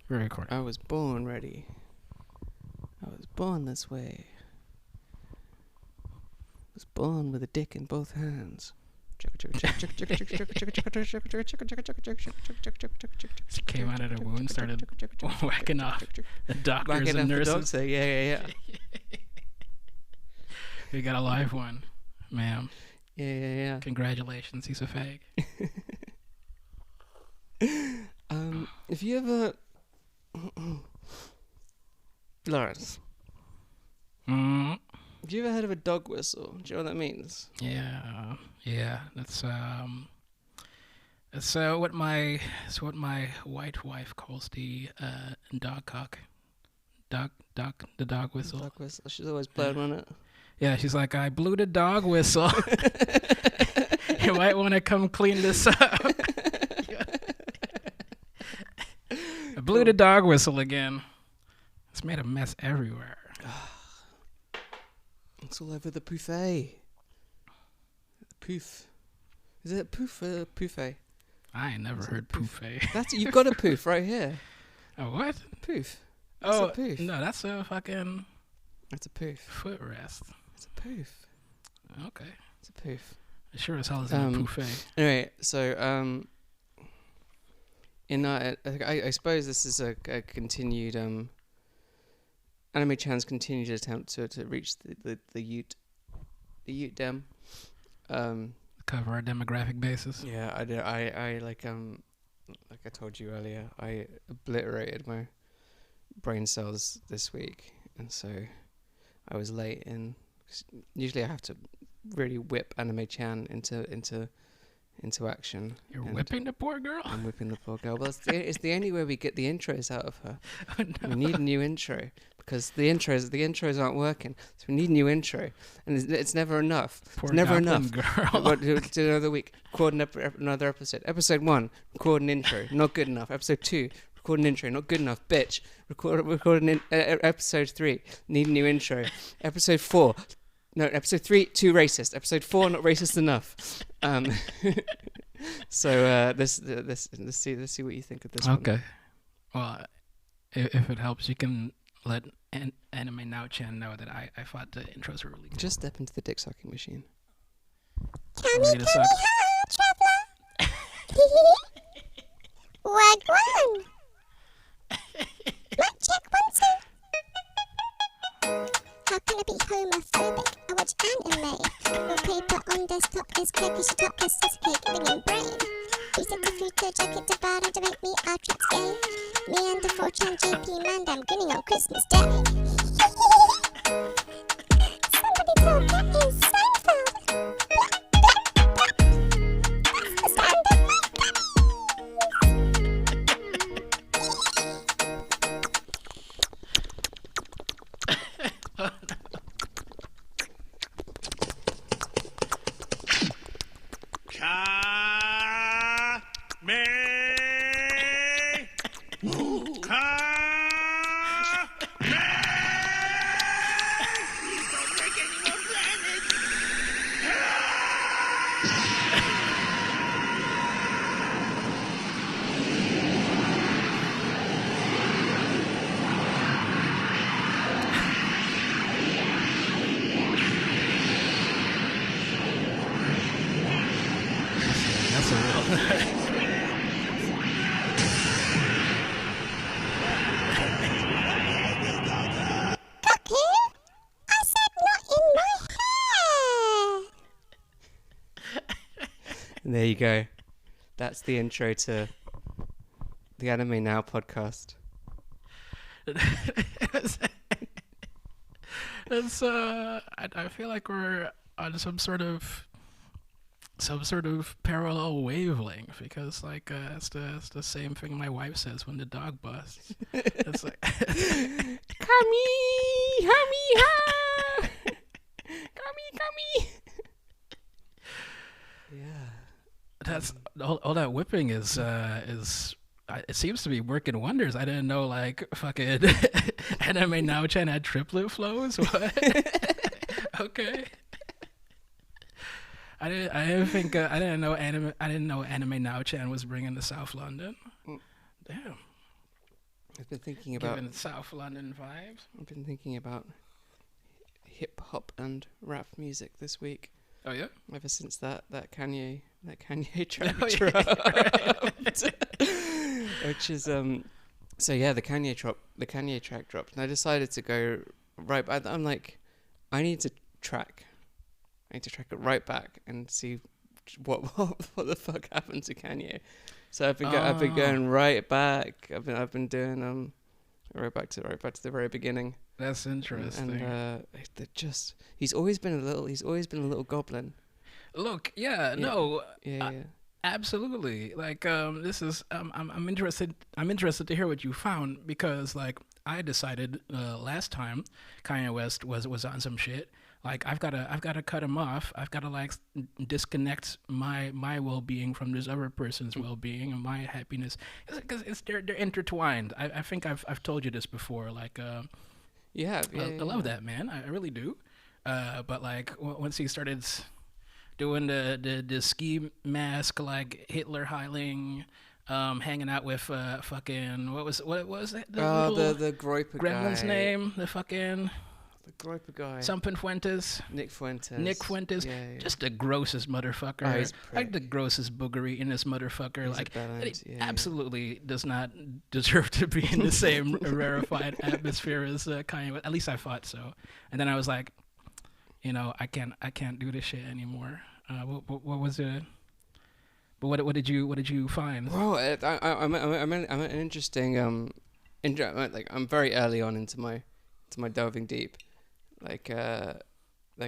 We're recording. I was born ready. I was born this way. I was born with a dick in both hands. Came out of the womb, started whacking off the doctors and nurses. Yeah. We got a live one, ma'am. Yeah. Congratulations, he's a fag. If you ever... Lawrence, have you ever heard of a dog whistle? Do you know what that means? Yeah. That's what my white wife calls the dog cock. The dog whistle. Dog whistle. She's always blowing on it. Yeah, she's like, I blew the dog whistle. You might want to come clean this up. I blew the dog whistle again. It's made a mess everywhere. It's all over the buffet. Poof. Is it poof or buffet? I ain't never heard buffet. That's you've got a poof right here. A what? Poof. That's a poof. No, that's a fucking... That's a poof. Footrest. It's a poof. Okay. It's a poof. It sure as hell isn't a buffet. Anyway, so I suppose this is a continued Anime Chan's continued attempt to reach the Ute dem. Cover our demographic basis. Yeah, I like I told you earlier, I obliterated my brain cells this week, and so I was late in. Usually I have to really whip Anime Chan into action. You're whipping the poor girl? I'm whipping the poor girl. Well, it's the only way we get the intros out of her. Oh, no. We need a new intro because the intros aren't working. So we need a new intro, and it's never enough. Poor it's never enough. Girl. We've got to do another week. Record another episode. Episode 1, record an intro. Not good enough. Episode 2, record an intro. Not good enough. Bitch. Record episode 3. Need a new intro. Episode 4. No, episode 3, too racist. Episode 4, not racist enough. So let's see what you think of this one. Okay. Well, if it helps, you can let Anime Now Chan know that I thought the intros were really good. Just step into the dick sucking machine. Ready to suck? Traveler. Wagwan. Mic check 1 2. How can I be homophobic? I watch anime. Wallpaper on desktop is Kakashi topless, Sasuke giving him brain. Recent to futa, jacket to bara to make me outright gay. Me and the 4chan JP mandem Gooning on Christmas Day. Somebody told that is Seinfeld. That's the sound of my That's a real... And there you go. That's the intro to the Anime Now podcast. It's I feel like we're on some sort of parallel wavelength, because like it's the same thing my wife says when the dog busts. It's like Kami, ha. Kami. Yeah. that's all that whipping is it seems to be working wonders. I didn't know like fucking Anime Now Chan had triplet flows. What? Okay. I didn't know Anime Now Chan was bringing to South London. Damn. I've been thinking about. Giving South London vibes. I've been thinking about hip hop and rap music this week. Oh yeah. Ever since that Kanye track Oh, yeah. dropped, which is So yeah, the Kanye track dropped, and I decided to go right. I'm like, I need to track it right back and see what the fuck happened to Kanye. So I've been going right back. I've been doing right back to the very beginning. That's interesting. And he's always been a little goblin. Look, Yeah. absolutely. Like, this is I'm interested to hear what you found, because like I decided last time Kanye West was on some shit. Like I've gotta cut him off. I've gotta like disconnect my well-being from this other person's well-being and my happiness, because they're intertwined. I think I've told you this before. Like I love that man. I really do. But like once he started doing the ski mask, like Hitler heiling, hanging out with fucking what was that? The Groiper gremlin's guy. name? The fucking The Groiper guy. something Fuentes. Nick Fuentes. Yeah. Just the grossest motherfucker. Oh, he's a Like the grossest boogery in this motherfucker. He's like a bellend, he yeah. absolutely does not deserve to be in the same rarefied atmosphere as Kanye West. At least I thought so. And then I was like, I can't do this shit anymore. What was it? But what did you find? Well, I'm an interesting like I'm very early on into my delving deep. Like I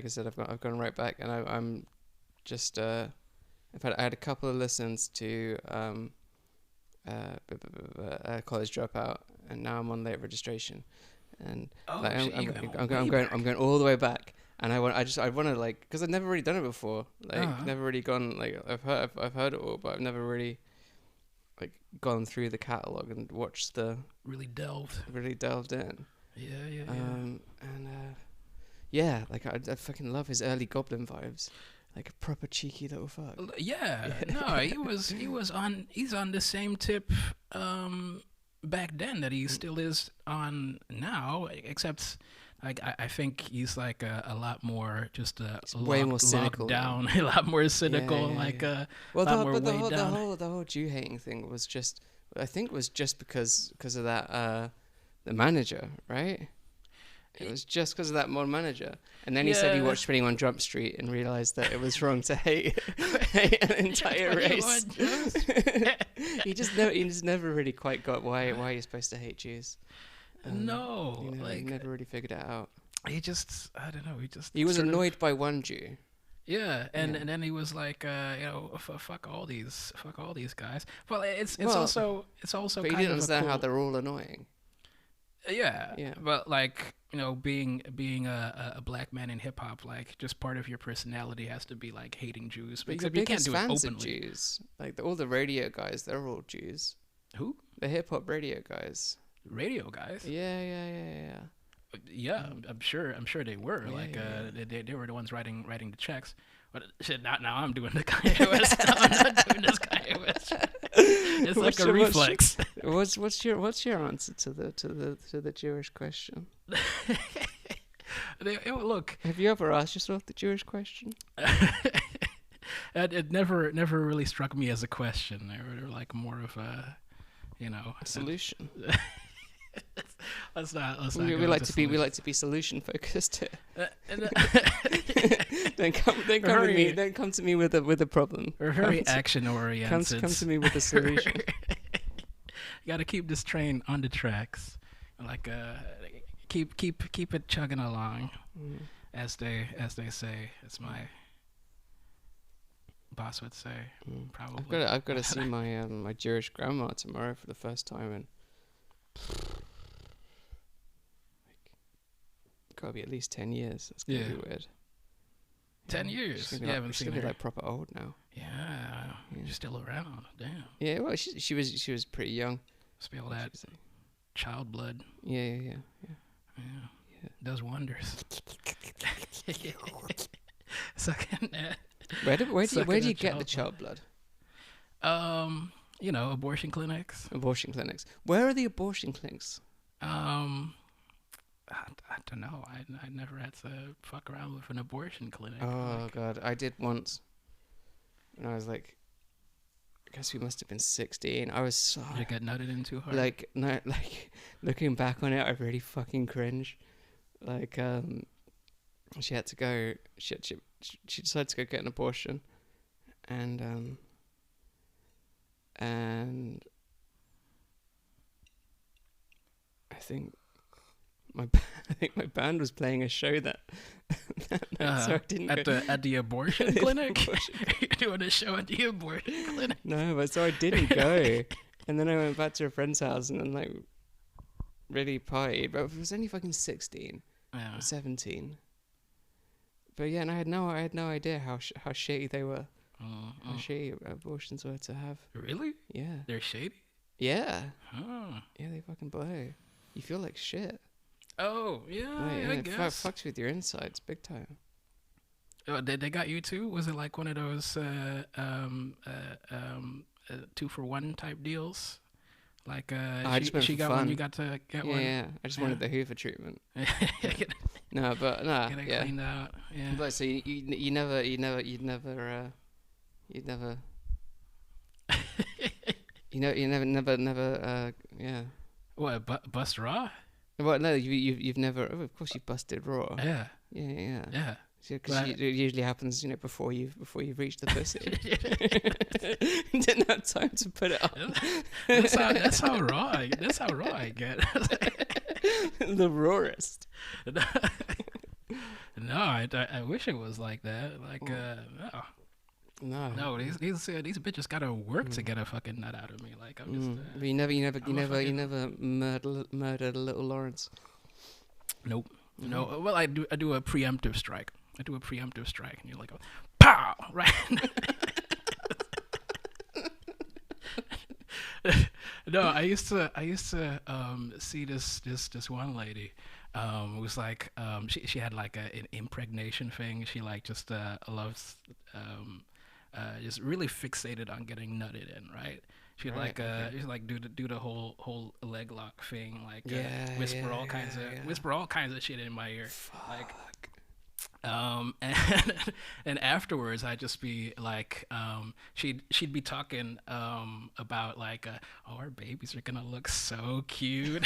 said, I've gone right back, and I'm just I had a couple of listens to College Dropout, and now I'm on late registration, and I'm going all the way back. And I want to like, because I've never really done it before. Like, never really gone, like, I've heard it all, but I've never really like gone through the catalog and watched Really delved in. Yeah. Like I fucking love his early Goblin vibes, like a proper cheeky little fuck. Yeah. No, he's on the same tip back then that he still is on now, except. Like I think he's like a lot more just way more cynical down, a lot more cynical, the whole Jew hating thing was just, I think, was just because of that the manager, right? It was just because of that one manager, and then he said he watched 21 Jump Street and realized that it was wrong to hate an entire race. He just never really quite got why you're supposed to hate Jews. Like he never really figured it out. He just, I don't know. He was annoyed by one Jew. Yeah, and then he was like, fuck all these guys. Well, it's also. But he didn't understand how they're all annoying. Yeah. But like, being a black man in hip hop, like just part of your personality has to be like hating Jews. Because you can't do fans it openly. Of Jews, like all the radio guys, they're all Jews. Who? The hip hop radio guys. Radio guys. Yeah. I'm sure they were they were the ones writing the checks. But shit, now I'm doing the Kanye West. I'm not doing this Kanye West. It's like a reflex. What's your answer to the Jewish question? Look, have you ever asked yourself the Jewish question? It never really struck me as a question. They were like more of a solution. Let's not. We like to be solution focused. Then come to me with a problem. We're very action oriented. Come to me with a solution. You got to keep this train on the tracks, like keep it chugging along, as they say. It's my boss would say. Probably. I've got to see my my Jewish grandma tomorrow for the first time, and gotta be at least 10 years. It's gonna be weird. 10 years. She's gonna be like proper old now. Yeah. You're still around. Damn. Yeah. Well, she was pretty young. Spill that child blood. Yeah. Does wonders. Sucking that. Where do you get the child blood? abortion clinics. Abortion clinics. Where are the abortion clinics? I don't know. I never had to fuck around with an abortion clinic. Oh god, I did once. When I was like, I guess we must have been 16. I was so You get nutted in too hard. like looking back on it, I really fucking cringe. Like she had to go. She decided to go get an abortion, and I think my band was playing a show that night, so I didn't at the abortion clinic. You're doing a show at the abortion clinic. No, but so I didn't go, and then I went back to a friend's house and then like really partied. But I was only fucking 16, or 17. But yeah, and I had no idea how shitty they were. How shitty abortions were to have. Really? Yeah. They're shady? Yeah. Oh. Yeah, they fucking blow. You feel like shit. Oh, yeah, I It guess. fucks with your insides big time. Oh, they got you too? Was it like one of those 2-for-1 type deals? Like she got fun. one, you got to get one. Yeah, I just wanted the Hoover treatment. Get No, but no, it yeah. cleaned out. Yeah. But so you'd never, yeah. What, bust raw? Well, no, you've never. Oh, of course, you busted raw. Yeah. Yeah. Because But- it usually happens, before you've reached the pussy. You didn't have time to put it on. That's how raw I get. The rawest. No, I wish it was like that. Like, no, these bitches gotta work to get a fucking nut out of me. Like, I'm just. But you never murdered a little Lawrence. Nope. No. Well, I do a preemptive strike. And you're like, pow, right? No, I used to see this one lady. It was like she had like an impregnation thing. She like just loves just really fixated on getting nutted in, right? She'd she's like do the whole leg lock thing, like whisper all kinds of shit in my ear. Fuck. Like and afterwards I'd just be like she'd be talking about like our babies are gonna look so cute.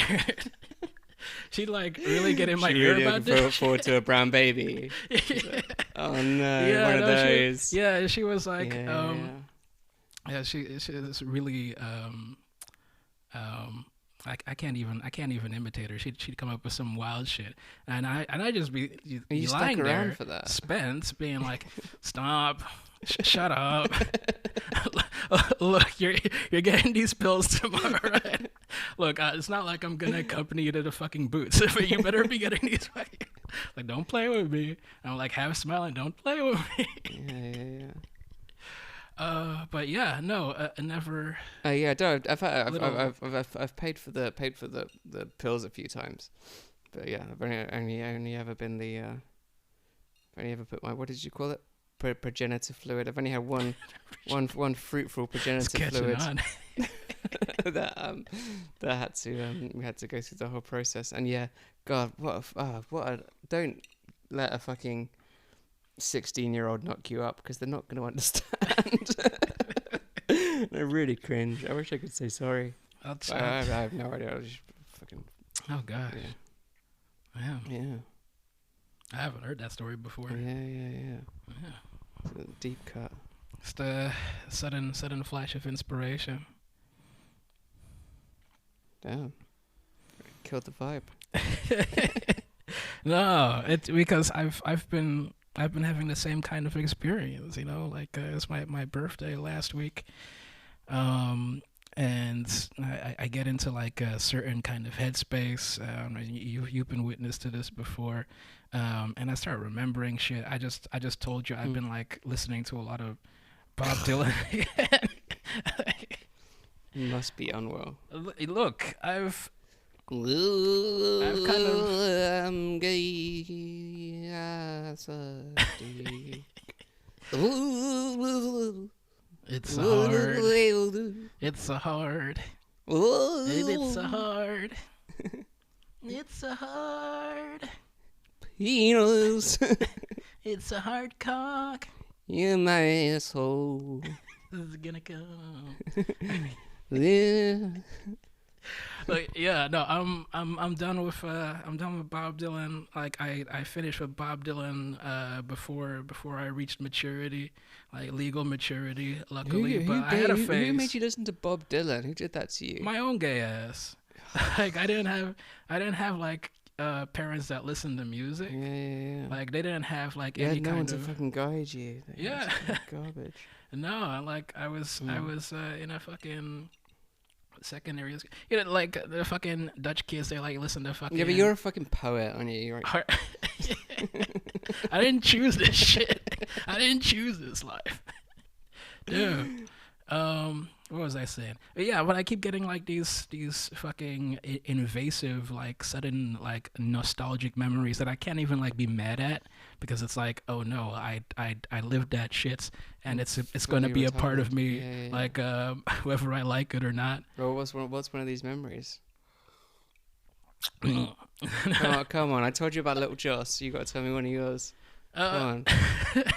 She'd like really get in my ear about this. Look forward to a brown baby. Oh no, one of those. She was like she's really I can't even imitate her. She'd come up with some wild shit, and I just be You lying stuck around there, for that. Spence being like, stop, shut up. Look, you're getting these pills tomorrow. Right? Look, it's not like I'm gonna accompany you to the fucking boots, but you better be getting these fucking. Like, don't play with me. And I'm like, have a smile and don't play with me. Yeah. But yeah, no, never. Yeah, I've paid for the pills a few times, but yeah, I've only ever been the I've only ever put my, what did you call it, progenitor fluid. I've only had one fruitful progenitor fluid that had to we had to go through the whole process. And yeah, God, don't let a fucking 16-year-old knock you up, because they're not going to understand. I really cringe. I wish I could say sorry. I have no idea. I was just fucking. Oh gosh. Yeah. I haven't heard that story before. Yeah. It's a deep cut. It's the sudden flash of inspiration. Damn. Killed the vibe. No, it's because I've been having the same kind of experience, like it's my birthday last week, and I get into like a certain kind of headspace. You've been witness to this before, and I start remembering shit. I just told you I've been like listening to a lot of Bob Dylan. You must be unwell. Look, I've kind of. I'm gay. It's a hard. It's a hard. It's a hard. It's a hard. Penis. It's a hard cock. You my asshole. This is gonna come. Yeah. Like, yeah, no, I'm done with Bob Dylan. Like I finished with Bob Dylan before I reached maturity, like legal maturity. Luckily, but I had a phase. Who made you listen to Bob Dylan? Who did that to you? My own gay ass. Like I didn't have like parents that listened to music. Yeah. Like they didn't have like You any had no one kind to of fucking guide you. Yeah. Garbage. No, like I was in a fucking secondary school. You know, like the fucking Dutch kids, they like listen to fucking. Yeah, but you're a fucking poet, aren't you? You're right. I didn't choose this shit. I didn't choose this life. Dude. What was I saying? But yeah, but I keep getting like these fucking invasive, like sudden, like nostalgic memories that I can't even like be mad at, because it's like, oh no, I lived that shit, and it's gonna be a part of me, yeah. like whether I like it or not. Well, what's one of these memories? Come on! I told you about Little Joss. You got to tell me one of yours. Come on.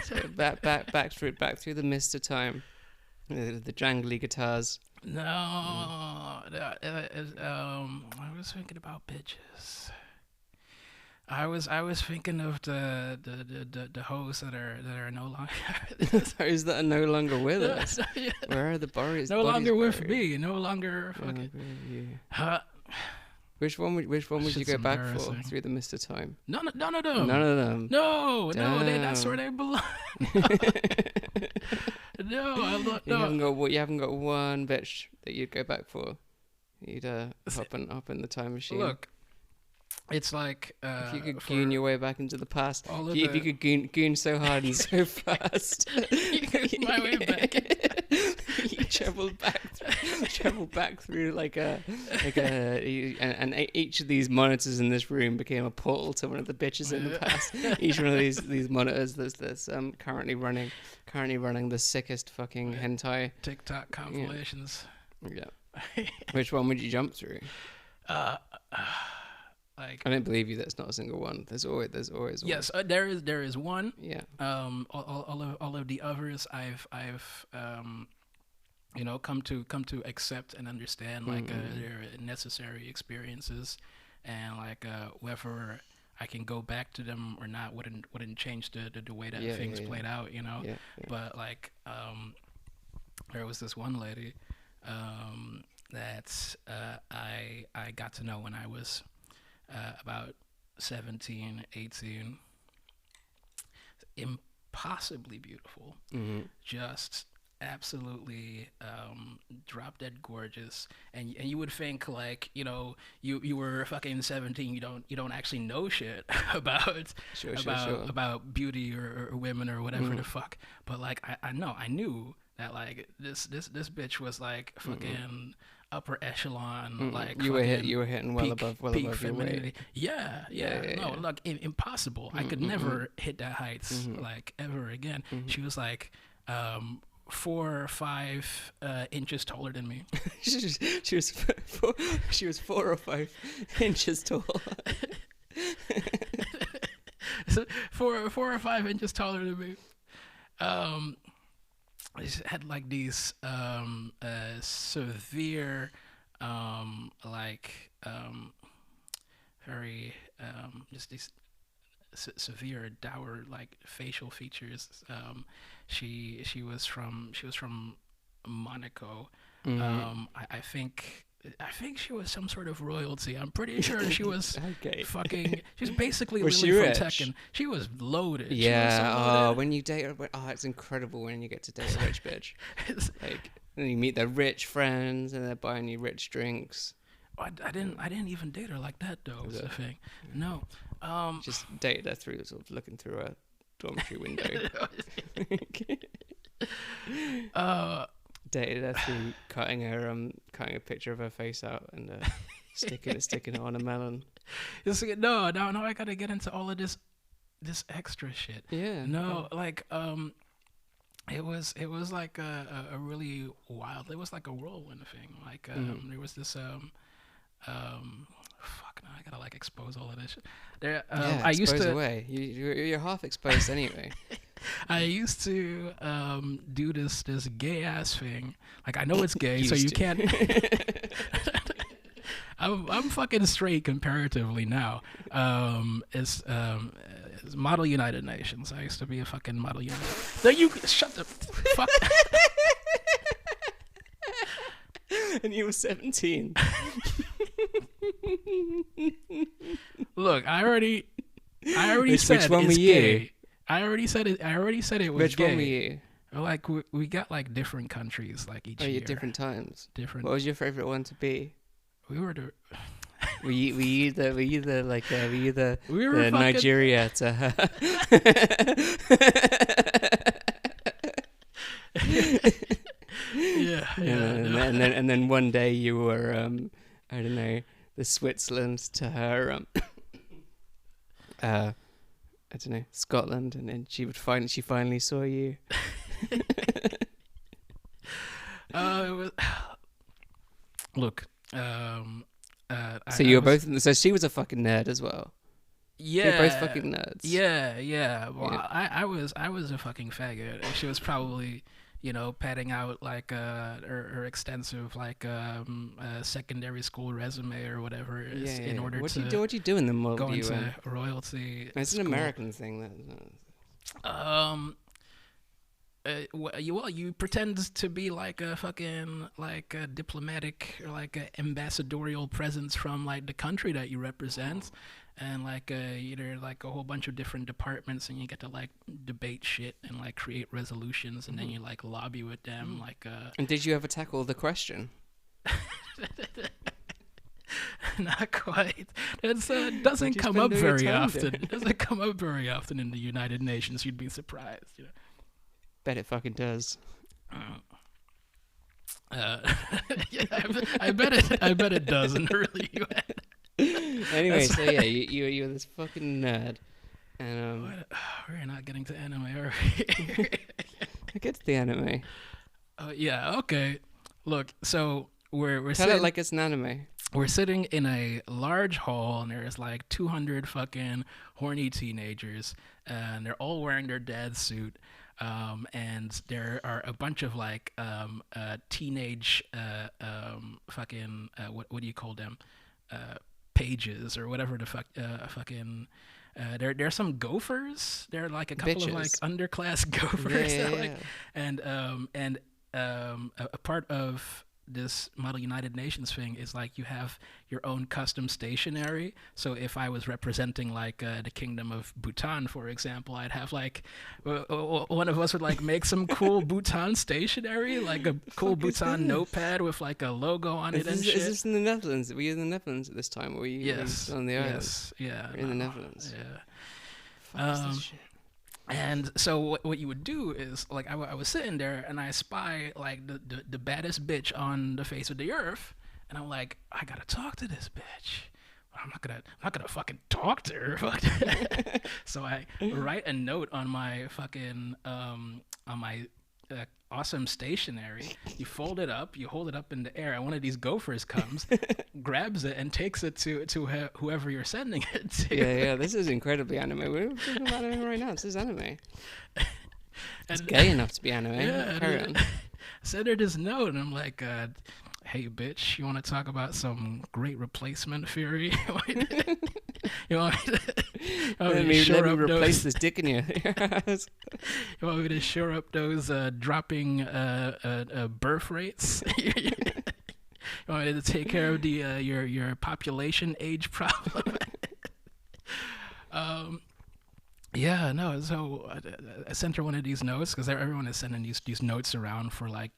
So back through the mist of time. The jangly guitars. No, I was thinking about bitches. I was thinking of the hoes that are no longer. Those that are no longer with us. Yeah. Where are the bodies? No longer with buried? me. No longer fucking. Which one would you go back for embarrassing. through the mist of time? None of them. None of them. No, that's where they belong. No. You haven't got one bitch that you'd go back for. You'd hop in the time machine. Look, it's like if you could goon your way back into the past. If you could goon so hard and so fast. My way back. You traveled back through and each of these monitors in this room became a portal to one of the bitches in the past. Each one of these monitors that's currently running the sickest fucking hentai TikTok compilations. Yeah. Which one would you jump through? Like, I don't believe you. That's not a single one. There's always one. Yes, there is one. Yeah. All of the others I've come to accept and understand, like their necessary experiences, and like whether I can go back to them or not wouldn't change the way that things played out, you know. Yeah. But like there was this one lady that I got to know when I was about 17, 18. Impossibly beautiful. Mm-hmm. Just absolutely drop dead gorgeous, and you would think, like, you were fucking 17, you don't actually know shit about about beauty or women or whatever the fuck, but like I knew that like this bitch was like fucking upper echelon, like you were hitting well above your weight. Yeah. No, look, impossible. I could never hit that heights like ever again. She was like 4 or 5 inches taller than me. she was 4 or 5 inches tall. So 4 or 5 inches taller than me. I just had like these severe, very just these severe dour like facial features. She was from Monaco. I think she was some sort of royalty. I'm pretty sure she was fucking. She's basically Was Lily she from rich? Tekken. She was loaded. Yeah. She was so loaded. When you date it's incredible when you get to date a rich bitch. Like, and you meet their rich friends and they're buying you rich drinks. I didn't even date her like that though. Was the thing. No. Just dated her through sort of looking through a dormitory window. Dated her through cutting a picture of her face out and sticking it on a melon. It's like, no, I gotta get into all of this extra shit. Yeah. No, like it was like a really wild. It was like a whirlwind thing. Like there was this fuck no, I gotta like expose all of this shit. There, Yeah, I used expose to away. You're half exposed anyway. I used to do this gay ass thing. Like I know it's gay, so you Used to. can't. I'm fucking straight comparatively now. It's Model United Nations. I used to be a fucking Model United. No, you shut the fuck. And you were 17. Look, I already Which said one it's were you? gay. I already said it was Which gay. one were you? Like we got like different countries like each Oh, year. you different times. Different. What was your favorite one to be? We were the. Were you the We were fucking- Nigeria to her? Yeah, no. and then one day you were I don't know, the Switzerland to her I don't know, Scotland, and then she finally saw you. It was. Look, So you were both. So she was a fucking nerd as well. Yeah, You're both fucking nerds. Yeah. Well, Yeah. I was a fucking faggot. She was probably, padding out like her extensive like secondary school resume or whatever in order What to do you do in the go model into UN? royalty. It's an school. American thing. You pretend to be like a fucking like a diplomatic or like a ambassadorial presence from like the country that you represent, and like either like a whole bunch of different departments, and you get to like debate shit and like create resolutions, and then you like lobby with them like. And did you ever tackle the question? Not quite. It's doesn't you come spend up all your very time often. doing? It doesn't come up very often in the United Nations. You'd be surprised. Bet it fucking does. Yeah, I bet it does in the early UN. Anyway, so yeah, you were this fucking nerd, and We're not getting to anime, are we? I get to the anime. Yeah, okay. Look, so we're Tell sitting, it like it's an anime. we're sitting in a large hall, and there's like 200 fucking horny teenagers, and they're all wearing their dad's suit. And there are a bunch of like teenage fucking what do you call them, pages or whatever the fuck fucking there's some gophers. There are like a couple of like Bitches. underclass gophers Yeah, that, like, yeah. and a part of this Model United Nations thing is like you have your own custom stationery. So if I was representing like the Kingdom of Bhutan, for example, I'd have like one of us would like make some cool Bhutan stationery, like a cool Bhutan notepad with like a logo on it and shit. Is this in the Netherlands? Were you in the Netherlands at this time, or were you Yes. on the island? Yes. Yeah. You're in the Netherlands. Yeah. Fuck is this shit? And so what you would do is like I was sitting there and I spy like the baddest bitch on the face of the earth, and I'm like, I gotta talk to this bitch. I'm not gonna fucking talk to her. Fuck. So I write a note on my fucking on my awesome stationery. You fold it up, you hold it up in the air, and one of these gophers comes, grabs it, and takes it to whoever you're sending it to. Yeah, this is incredibly anime. We're talking about anime right now. This is anime. It's And- gay enough to be anime. Yeah, Carry and on. send her this note, and I'm like, hey, bitch, you want to talk about some great replacement theory? You want me to Let me replace those? this dick in your ass. You want me to shore up those dropping birth rates? You want me to take care of the your population age problem? Yeah, no. So I sent her one of these notes because everyone is sending these notes around for like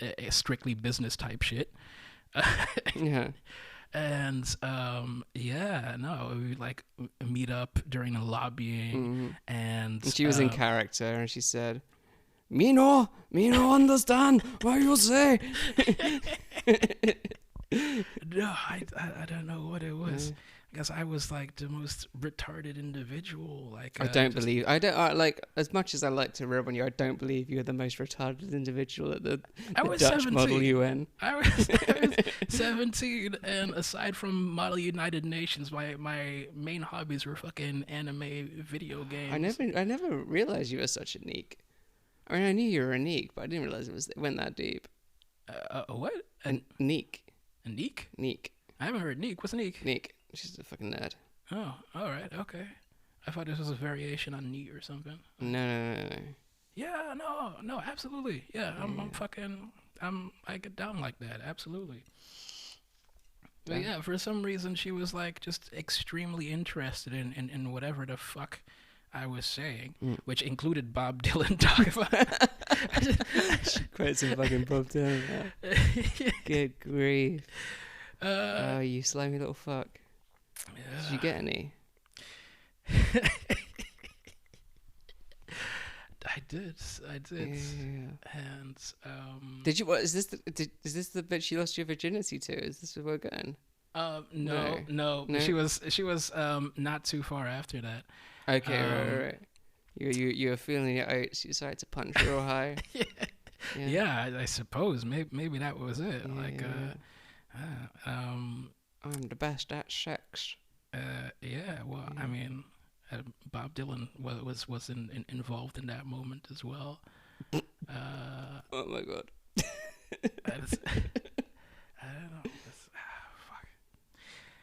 a strictly business type shit. Yeah. And yeah, no, we like meet up during the lobbying, and And she was in character, and she said, "Me no understand what you say." No, I don't know what it was. guess I was like the most retarded individual. Like I don't believe. I don't like as much as I like to rib on you. I don't believe you're the most retarded individual at the was Dutch 17. Model UN. I was 17, and aside from Model United Nations, my main hobbies were fucking anime, video games. I never realized you were such a neek. I mean, I knew you were a neek, but I didn't realize it went that deep. What? A neek. A neek? Neek. I haven't heard neek. What's a neek? Neek. She's a fucking nerd. Oh, all right, okay. I thought this was a variation on neat or something. No. Yeah, no, absolutely. Yeah, I get down like that, absolutely. But yeah, for some reason she was like just extremely interested in whatever the fuck I was saying, which included Bob Dylan talking about. She quite some fucking Bob Dylan. Good grief. Oh, you slimy little fuck. Yeah. Did you get any? I did. Yeah. And did you? What is this? Is this the bit she lost your virginity to? Is this where we're going? No. She was not too far after that. Okay, right. You were feeling your oats. You decided to punch real high. Yeah, I suppose maybe that was it. I'm the best at sex. I mean, Bob Dylan was involved in that moment as well. Oh my god. I don't know. Fuck.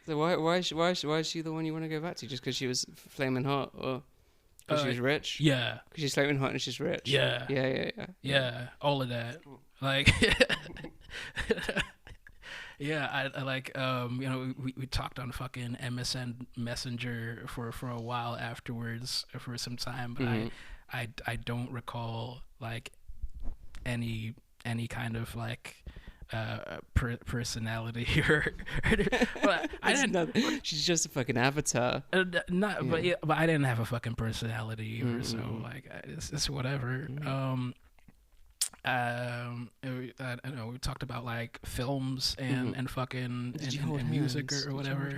So why is she the one you want to go back to? Just because she was flaming hot, or because she was rich? Yeah. Because she's flaming hot and she's rich. Yeah. Yeah. All of that. Like. Yeah, I like we talked on fucking MSN Messenger for a while afterwards for some time, but I don't recall like any kind of like personality or I didn't. She's just a fucking avatar. But I didn't have a fucking personality either, so like it's whatever. I don't know. We talked about like films and fucking and music or whatever.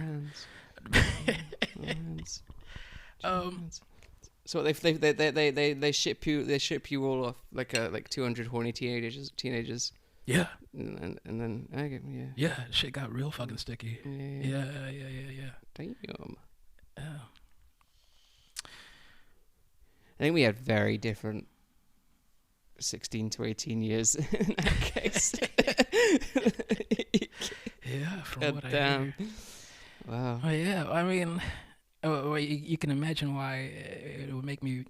So they ship you all off like 200 horny teenagers. Yeah. And then Yeah, shit got real fucking sticky. Yeah. Damn. Yeah. I think we had very different 16 to 18 years in that case. Yeah, from what I hear. Wow. Oh, yeah, I mean, you can imagine why it would make me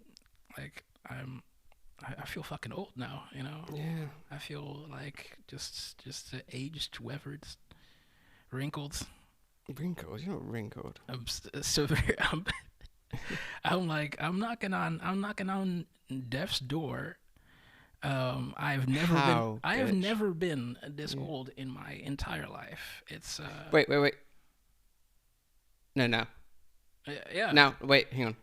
like I feel fucking old now, you know. Yeah. I feel like just aged, weathered, wrinkled. Wrinkled? You're not wrinkled. I'm severe. I'm knocking on death's door. I've never been this old in my entire life. It's Wait. No. Yeah. Now, wait, hang on.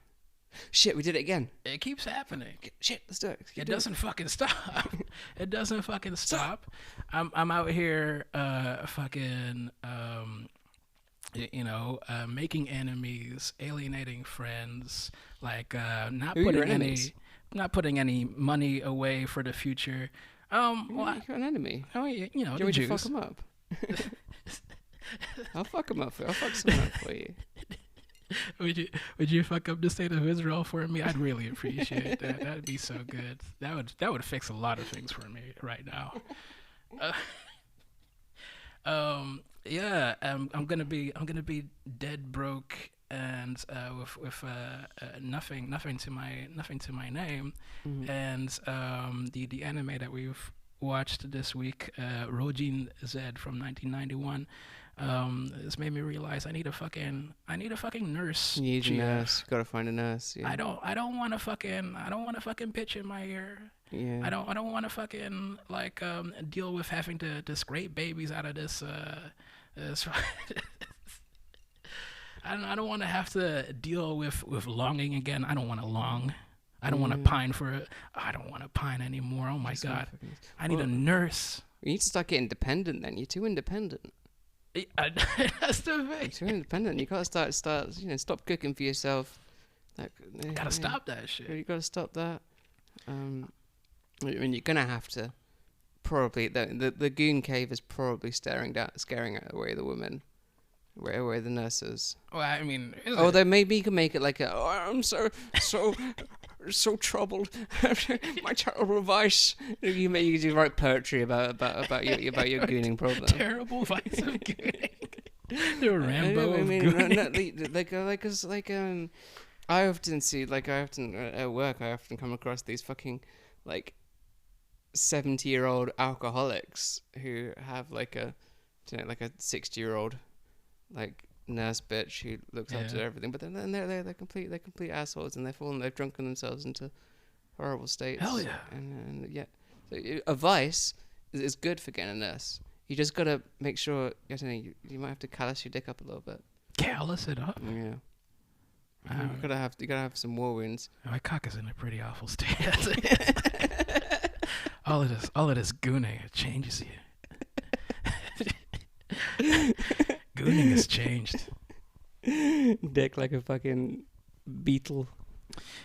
Shit, we did it again. It keeps happening. Shit, let's do it. It doesn't fucking stop. It doesn't fucking stop. I'm out here fucking making enemies, alienating friends, like not putting any money away for the future. You're an enemy. Oh, you know, do you want to fuck them up? I'll fuck them up. I'll fuck someone up for you. Would you fuck up the state of Israel for me? I'd really appreciate that. That'd be so good. That would fix a lot of things for me right now. I'm gonna be dead broke and with nothing to my name, and the anime that we've watched this week, Roujin Z from 1991. This made me realize I need a fucking nurse. You need a nurse. Gotta find a nurse. Yeah. I don't want to fucking pitch in my ear. Yeah. I don't want to fucking like deal with having to scrape babies out of this. I don't want to have to deal with longing again. I don't want to long. I don't want to pine for it. I don't want to pine anymore. Oh my god. I need a nurse. You need to start getting dependent then. You're too independent. That's the thing. You're independent. You gotta start. Stop cooking for yourself. Like, Gotta stop that shit. You gotta stop that. I mean, you're gonna have to. Probably the goon cave is probably scaring away the women, away the nurses. Well, I mean, Although maybe you can make it like I'm so troubled. My terrible vice. You do write poetry about your gooning problem. Terrible vice of gooning. The Rambo of gooning. I often see at work. I often come across these fucking 70-year-old alcoholics who have like a 60-year-old nurse bitch who looks after everything, but then they're complete assholes, and they've drunken themselves into horrible states. Hell yeah. And so a vice is good for getting a nurse. You just gotta make sure. I don't know. You might have to callus your dick up a little bit. Callus it up. Yeah. You gotta have some war wounds. My cock is in a pretty awful state. all of this gooning, it changes you. Gooning has changed. Dick like a fucking beetle.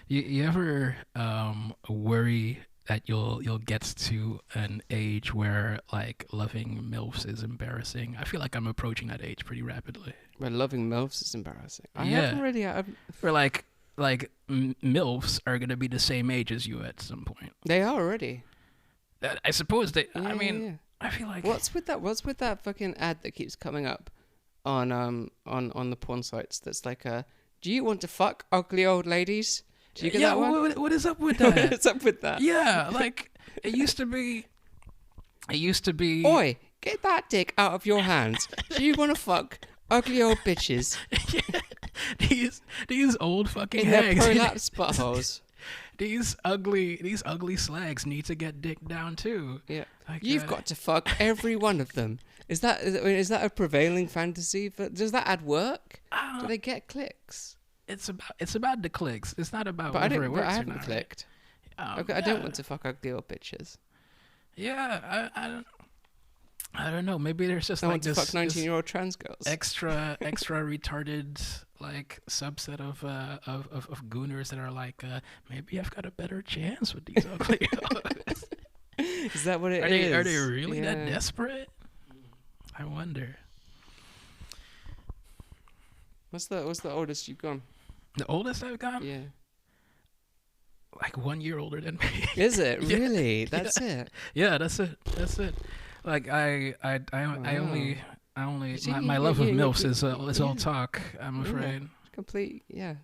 You ever worry that you'll get to an age where loving MILFs is embarrassing? I feel like I'm approaching that age pretty rapidly. Where loving MILFs is embarrassing. I Yeah. haven't really. Where MILFs are gonna be the same age as you at some point. They are already. I suppose they. Yeah, I mean, yeah. I feel like What's with that fucking ad that keeps coming up on the porn sites? That's like do you want to fuck ugly old ladies? Do you get that one? What is up with that? What's up with that? Yeah, it used to be. Oi, get that dick out of your hands. Do you want to fuck ugly old bitches these old fucking in their hags. prolapse buttholes? These ugly slags need to get dick down too. Yeah, you've got to fuck every one of them. Is that a prevailing fantasy? Does that ad work? Do they get clicks? It's about the clicks. It's not about But whether it works I or haven't not. clicked. I don't want to fuck ugly old bitches. Yeah, I don't know. Maybe there's just I want this to fuck 19-year-old trans girls. extra retarded subset of gooners that are maybe I've got a better chance with these ugly. Is that what it is? Are they really that desperate? I wonder. What's the oldest you've gone? The oldest I've got? Yeah. 1 year older than me. Is it Yeah. really? That's it. Yeah, that's it. I only my love of MILFs is all talk. I'm afraid. Complete. Yeah.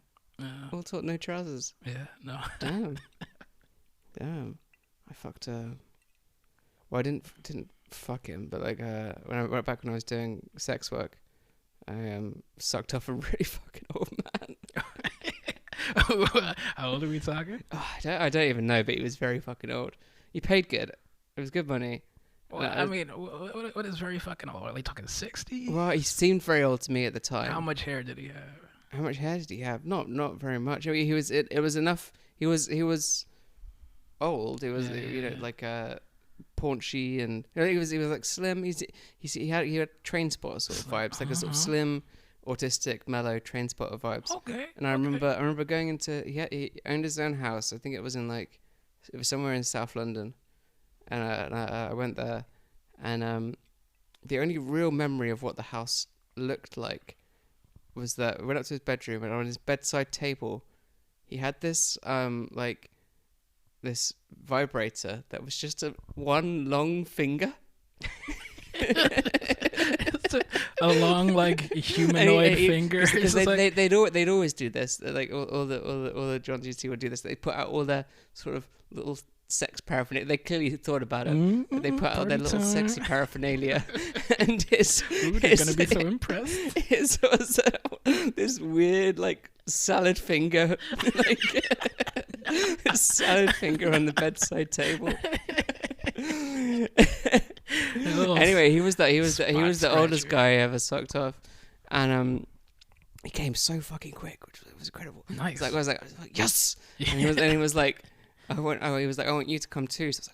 All talk, no trousers. Yeah. No. Damn. I fucked. Well, I didn't fuck him, but when I was doing sex work, I sucked off a really fucking old man. How old are we talking? Oh, I don't even know, but he was very fucking old. He paid good. It was good money. Well, I mean, what is very fucking old? Are we talking 60? Well, he seemed very old to me at the time. How much hair did he have? How much hair did he have? Not very much. I mean, he was. It was enough. He was old. He was paunchy, and he was slim. He had train spotter sort of vibes, a sort of slim, autistic, mellow train spotter vibes. Okay. And I remember going into he owned his own house. I think it was in it was somewhere in South London, and I went there, and the only real memory of what the house looked like was that I went up to his bedroom, and on his bedside table, he had this this vibrator that was just one long finger. A long humanoid finger. Because they'd always do this. All the John GT would do this. They put out all their sort of little sex paraphernalia. They clearly thought about it. They put out their little sexy paraphernalia, and they're gonna be so impressed. His was this weird salad finger, salad finger on the bedside table. Anyway, he was the oldest guy I ever sucked off, and he came so fucking quick, which was incredible. Nice. I was like yes, and he was like, He was like, I want you to come too. So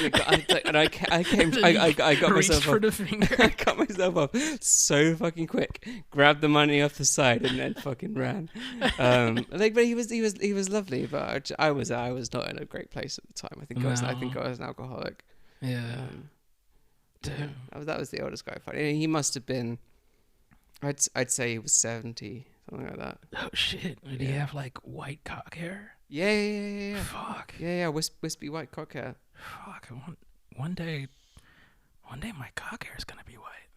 I was like, I got Reached myself for up. the finger. I got myself up so fucking quick. Grabbed the money off the side and then fucking ran. But he was lovely. But I was not in a great place at the time. I think I was an alcoholic. Yeah. Damn. That was the oldest guy I found. He must have been. I'd say he was 70, something like that. Oh shit! Did he have like white cock hair? Yeah. Fuck. Yeah. Wispy white cock hair. Fuck. One day my cock hair is gonna be white.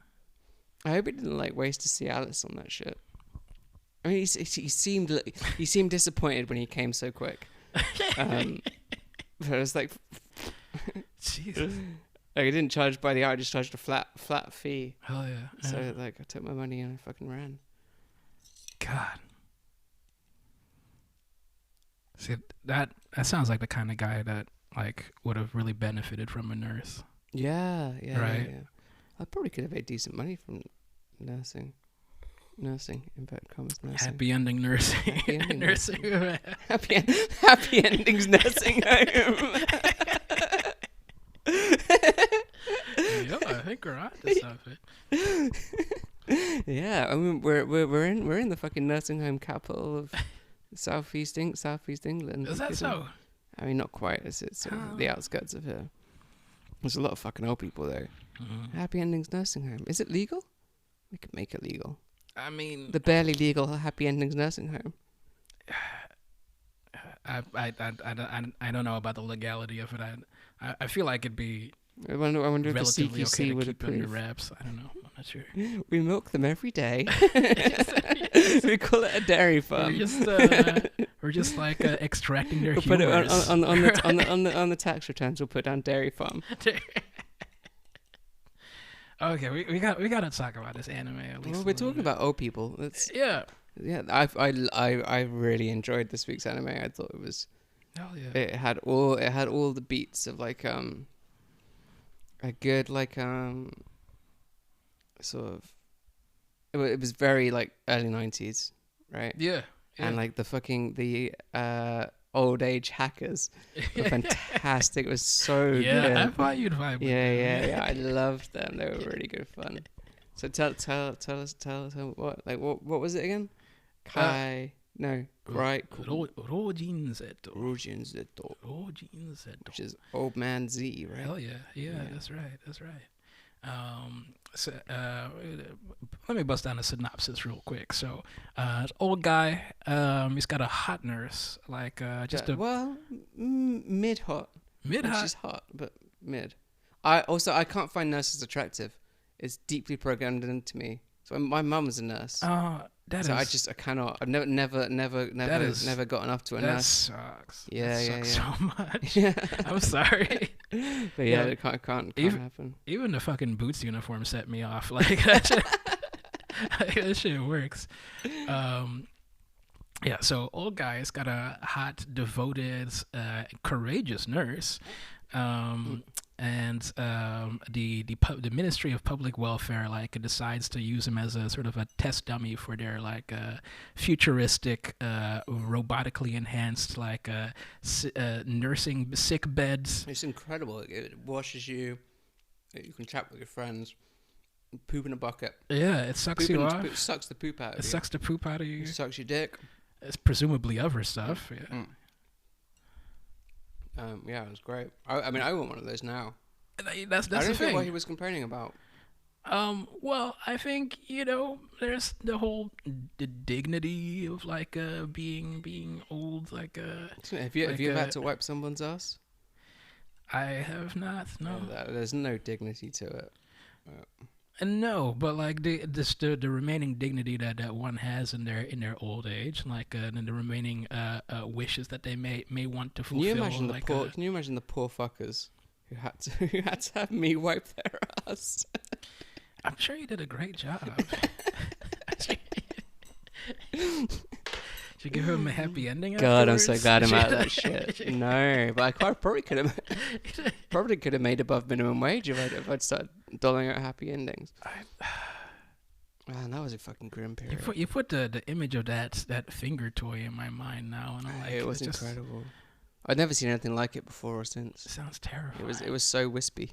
I hope he didn't like waste to see Alice on that shit. I mean, he seemed disappointed when he came so quick. But I was like, Jesus. like I didn't charge by the hour, I just charged a flat fee. Hell yeah. So like I took my money and I fucking ran. God. See, that sounds like the kind of guy that like would have really benefited from a nurse. Yeah. Right. Yeah. I probably could have made decent money from nursing, inverted commas, nursing. Happy ending nursing. Happy ending nursing. happy endings nursing home. Yo, I think we're on to something. Yeah, I mean we're in the fucking nursing home capital of southeast England. Is that so? I mean, not quite. It's sort of the outskirts of here. There's a lot of fucking old people though. Mm-hmm. Happy Endings Nursing Home. Is it legal? We could make it legal. I mean, The barely legal Happy Endings Nursing Home. I don't know about the legality of it. I feel like it'd be I wonder if the relatively CQC okay to would keep under approve. wraps. I don't know. I'm not sure. We milk them every day. We call it a dairy farm. We're just like extracting their We'll put it humors. on the tax returns. We'll put down dairy farm. Okay, we got to talk about this anime at least. Well, a we're little talking bit. about old people. Yeah. I really enjoyed this week's anime. I thought it was. Hell yeah. It had all the beats of like a good like sort of. It was very like early 90s, right? Yeah. And like the old age hackers were fantastic. It was so good. I thought you'd vibe with them. Yeah. I loved them. They were really good fun. So tell us what was it again? Roujin Z. Roujin Z, Roujin Z. which is Old Man Z, right? Hell yeah. Yeah, that's right. So, let me bust down a synopsis real quick. So, old guy, he's got a hot nurse, like mid hot. She's hot, but mid. I can't find nurses attractive. It's deeply programmed into me. So my mum was a nurse. I cannot. I've never gotten up to a nurse. That sucks. Yeah. So much. Yeah. I'm sorry. But yeah, it can't happen. Even the fucking boots uniform set me off. Like that shit works. Yeah, so old guy's got a hot, devoted, courageous nurse, and the Ministry of Public Welfare like decides to use him as a sort of a test dummy for their like futuristic, robotically enhanced like nursing sick beds. It's incredible. It washes you. You can chat with your friends. Poop in a bucket. Yeah, it sucks you off. It sucks the poop out of you. It sucks the poop out of you. It sucks your dick. It's presumably other stuff. Yeah. Yeah, it was great. I mean, I want one of those now. That's I don't the know thing. what he was complaining about. Well, I think there's the whole dignity of like being old. Like Have you ever had to wipe someone's ass? I have not. No. There's no dignity to it. And no, but like the remaining dignity that one has in their old age, like and the remaining wishes that they may want to fulfill. Can you imagine the poor fuckers who had to have me wipe their ass? I'm sure you did a great job. Should give him a happy ending. God, afterwards? I'm so glad I'm out of that shit. No, but I probably could have made above minimum wage if I'd started doling out happy endings. Man, that was a fucking grim You period. put the image of that finger toy in my mind now, and I'm like, It was just incredible. I'd never seen anything like it before or since. sounds terrifying. It was so wispy.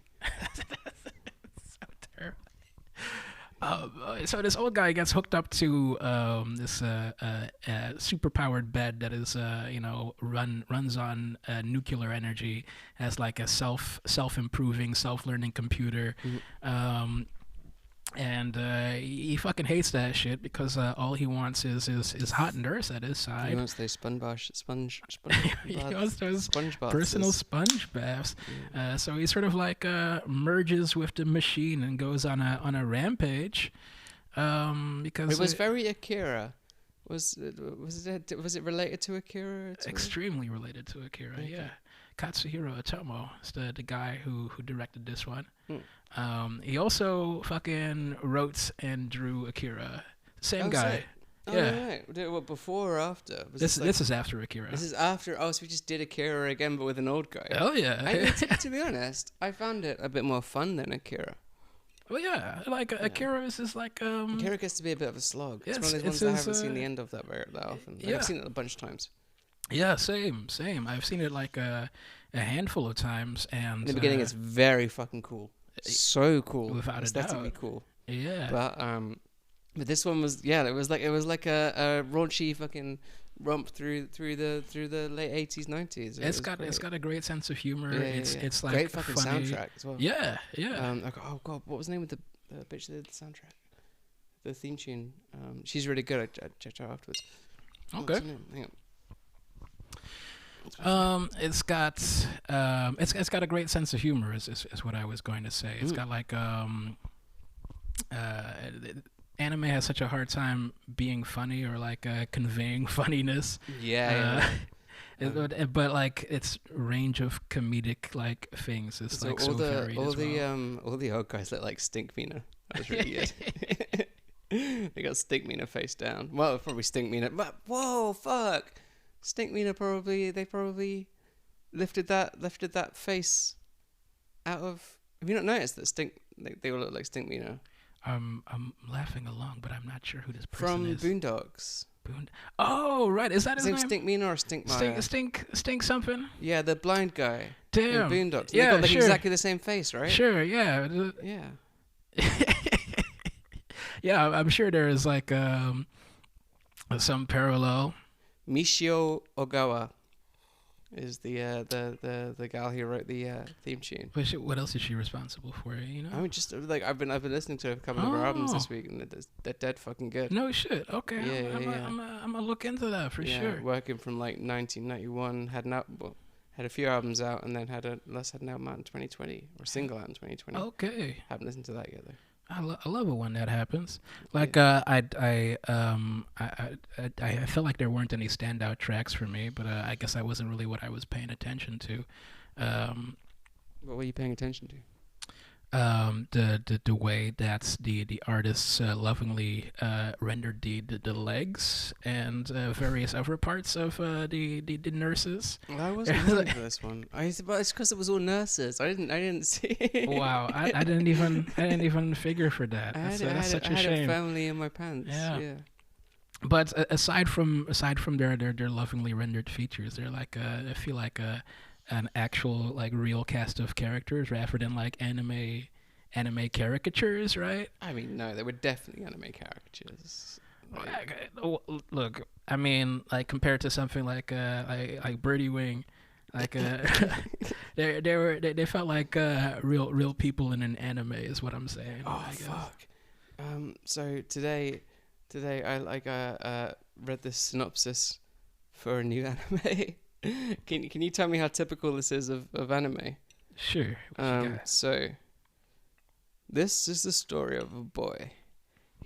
So terrible. So this old guy gets hooked up to this super-powered bed that is, runs on nuclear energy, has like a self-improving, self-learning computer. And he fucking hates that shit because all he wants is hot nurse at his He side. wants those sponge He wants those sponge baths. personal sponge baths. So he sort of like merges with the machine and goes on a rampage. Because It was very Akira. Was it related to Akira? extremely related to Akira. Okay. Yeah, Katsuhiro Otomo is the guy who directed this one. He also fucking wrote and drew Akira. Same guy. Oh, Yeah. right. What, before or after? This is after Akira. This is after. Oh, so we just did Akira again, but with an old guy. Hell yeah. To be honest, I found it a bit more fun than Akira. Well, yeah, like Akira is just like Akira gets to be a bit of a slog. It's one of those it's ones I his, haven't seen the end of that often. Like, yeah. I've seen it a bunch of times. Yeah, same. I've seen it like a handful of times, and In the beginning, it's very fucking cool. So cool. Without a Aesthetically doubt. cool. yeah. But this one was it was like a raunchy fucking romp through the late 80s, 90s. It's got a great sense of humor. Yeah, It's like great fucking funny. soundtrack as well. Yeah. Oh god, what was the name of the bitch that did the soundtrack? The theme tune. She's really good. I checked her afterwards. What's Okay. her name? Hang on. It's got a great sense of humor. Is what I was going to say. It's got like anime has such a hard time being funny or like conveying funniness. Yeah. But like its range of comedic like things is like so varied as well. All the old guys look like Stinkmeaner. That was really good. They got Stinkmeaner face down. Well, probably Stinkmeaner. But whoa, fuck! Stinkmeaner probably lifted that face out of. Have you not noticed that they all look like Stinkmeaner I'm laughing along, but I'm not sure who this person from is. Boondocks? Oh, right. Is that Is his it name? Stinkmeaner or Stinkmeyer? Stink something? Yeah, the blind guy. Damn. In Boondocks. Yeah, They got like sure. exactly the same face, right? Sure, yeah. Yeah. Yeah, I'm sure there is like some parallel. Michio Ogawa is the gal who wrote the theme tune. What else is she responsible for? You know? I mean, just like I've been listening to a couple of her albums this week, and they're dead fucking good. No shit. Okay. Yeah, I'm gonna look into that for sure. Working from like 1991, had a few albums out, and then had an album out in 2020 or a single out in 2020. Okay. Haven't listened to that yet though. I love it when that happens. Like I felt like there weren't any standout tracks for me, but I guess I wasn't really what I was paying attention to. What were you paying attention to? The way that the artists lovingly rendered the legs and various other parts of the nurses. Well, I wasn't listening to this one. But it's because it was all nurses. I didn't see. Wow, I didn't even figure for that. That's such a shame. I had a family in my pants. Yeah. But aside from their lovingly rendered features, they're like I feel like an actual like real cast of characters rather than like anime caricatures, right? I mean, no, they were definitely anime characters. Look, I mean, like compared to something like Birdie Wing, like they felt like real people in an anime is what I'm saying. Oh fuck. So today I read this synopsis for a new anime. Can you tell me how typical this is of anime? Sure. So this is the story of a boy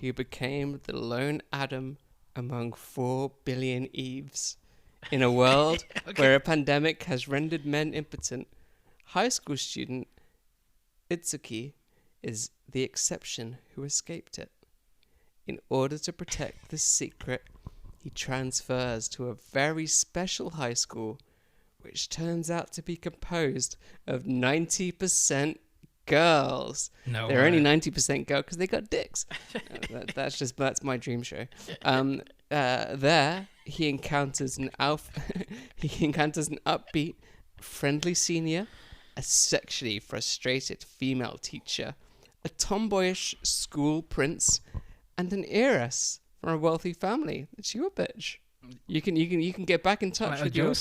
who became the lone Adam among 4 billion Eves in a world where a pandemic has rendered men impotent. High school student Itsuki is the exception who escaped it. In order to protect this secret, he transfers to a very special high school, which turns out to be composed of 90% girls. No, They're only 90% girl because they got dicks. That's my dream show. There he encounters an upbeat, friendly senior, a sexually frustrated female teacher, a tomboyish school prince, and an heiress from a wealthy family. It's your bitch. You can get back in touch with your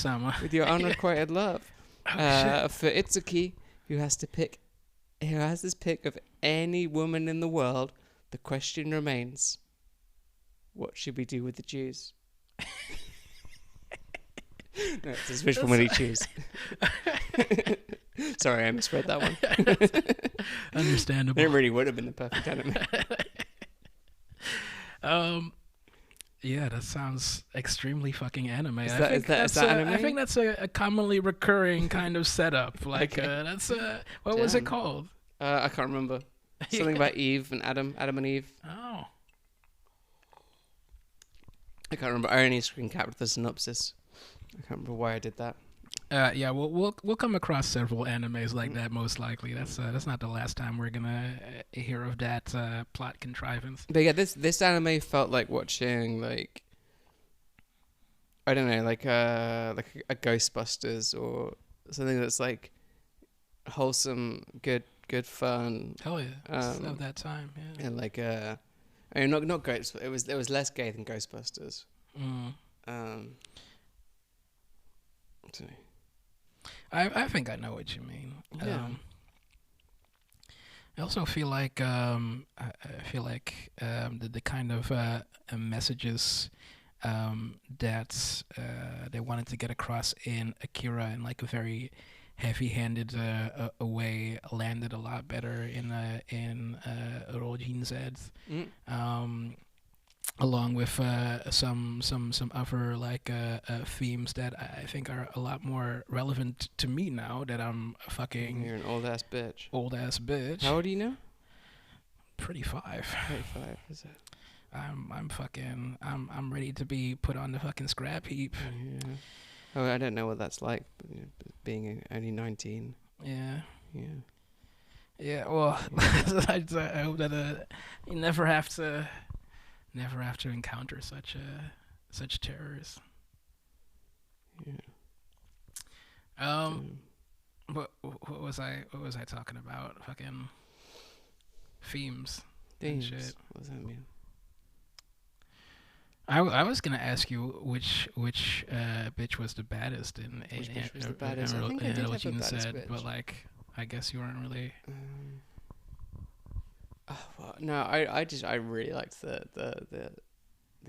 unrequited love. For Itsuki, who has this pick of any woman in the world, the question remains: what should we do with the Jews? No, it says which one will he choose? Sorry, I misread that one. Understandable. It really would have been the perfect anime. Yeah, that sounds extremely fucking anime. Is that anime? I think that's a commonly recurring kind of setup. Like, Okay. that's what was it called? I can't remember. Something about Eve and Adam and Eve. Oh. I can't remember. I only screen capped the synopsis. I can't remember why I did that. Yeah, we'll come across several animes like that most likely. That's not the last time we're gonna hear of that plot contrivance. But yeah, this anime felt like watching like, I don't know, like a Ghostbusters or something that's like wholesome, good fun. Hell yeah, of that time. Yeah. And like I mean, not Ghost. It was less gay than Ghostbusters. I think I know what you mean. Yeah. I also feel like the kind of messages that they wanted to get across in Akira in like a very heavy-handed way landed a lot better in Roujin Z. Along with some other like themes that I think are a lot more relevant to me now that I'm a fucking You're an old ass bitch. How old are you now? 35. 35, is it? I'm ready to be put on the fucking scrap heap. Yeah. Oh, I don't know what that's like, being only 19. Yeah. Yeah. Yeah. Well, I hope that you never have to encounter such terrors. Yeah. What was I talking about? Fucking themes. And shit. What does that mean? I was gonna ask you which bitch was the baddest in Which bitch was the baddest? I think I did have a baddest bitch. But like I guess you weren't really. Well, no, I really liked the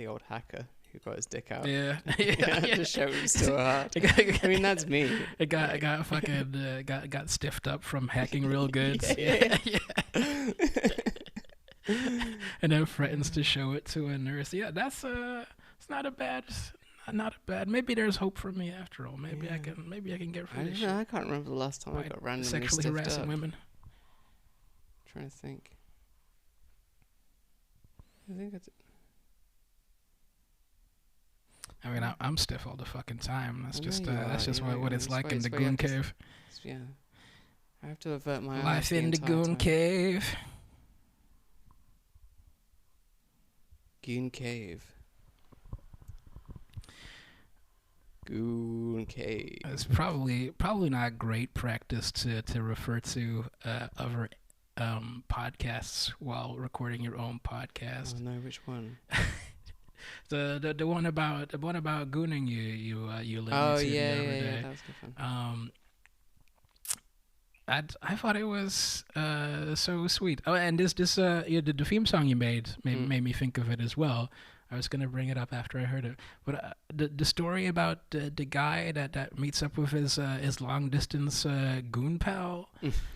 old hacker who got his dick out. Yeah. To show him still hard. I mean, that's me. It got fucking got stiffed up from hacking real good. Yeah. And then threatens to show it to a nurse. Yeah, that's it's not a bad. Maybe there's hope for me after all. Maybe I can get through this shit. I can't remember the last time I got randomly sexually stiffed harassing up. women. I'm trying to think. I think I mean, I'm stiff all the fucking time. That's just what what it's like in the Goon Cave. Yeah, I have to avert my eyes. Life in the Goon Cave. Goon Cave. Goon Cave. It's probably not great practice to refer to other podcasts while recording your own podcast. Oh no, which one? the one about Gooning you listened to the other day. Yeah, that was good fun. I thought it was so sweet. Oh, and the theme song you made me think of it as well. I was gonna bring it up after I heard it, but the story about the guy that meets up with his long distance goon pal,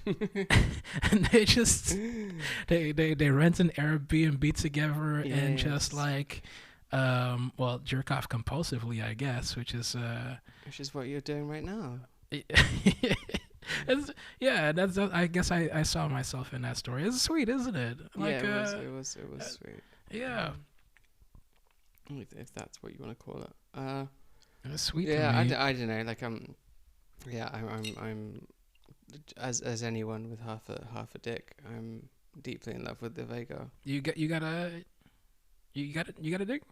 and they just they rent an Airbnb together and just like jerk off compulsively, I guess, which is what you're doing right now. That's I guess I saw myself in that story. It's sweet, isn't it? Like, it was sweet. Yeah. If that's what you want to call it. It was sweet. Yeah, I don't know. Like I'm as anyone with half a dick, I'm deeply in love with the Vega. You got a dig?